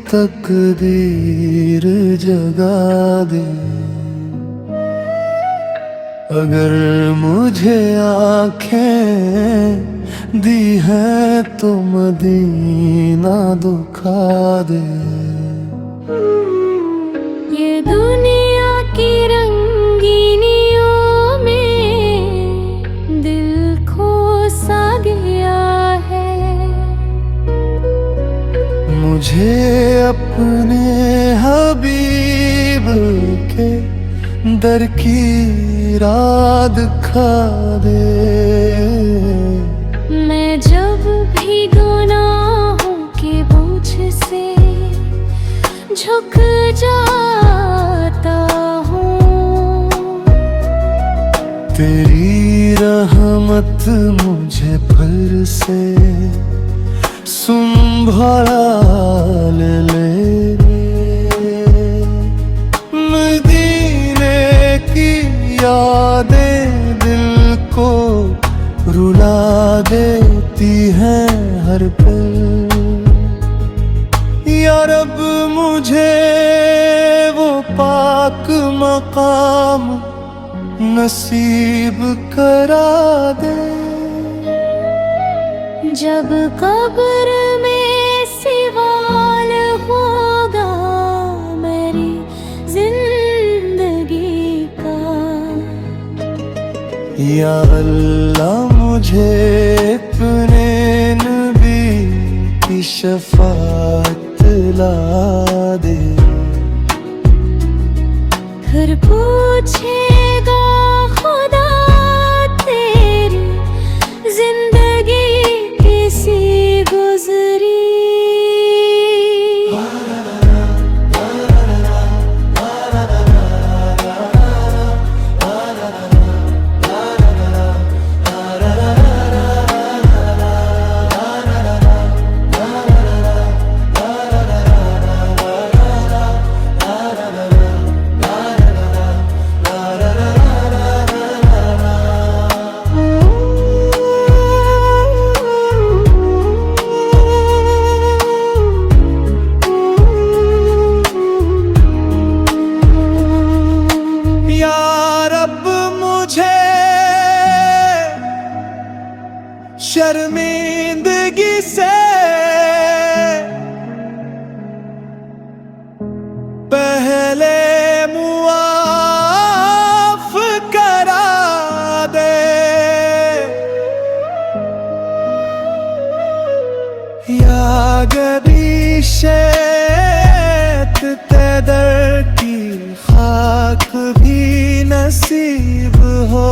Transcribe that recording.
तकदीर जगा दे। अगर मुझे आँखें दी है तो मदीना दिखा दे। ये दुनिया की रंगीनियों में दिल खो सा गया है। मुझे अपने हबीब के दर की राह दिखा दे। मैं जब भी गुनाहों के बोझ से झुक जाता हूँ, तेरी रहमत मुझे फिर से संभाल ले। मदीने की यादें दिल को रुला देती हैं हर पल। या रब मुझे वो पाक मकाम नसीब करा दे। जब कब्र में सवाल होगा मेरी जिंदगी का, या अल्लाह मुझे अपने नबी की शफाअत ला दे। फिर पूछेगा खुदा तेरी जिंदगी कैसी गुजरी। शर्मिंदगी से पहले मुआफ करा दे। या गबी शेत तेदर की खाक भी नसीब हो।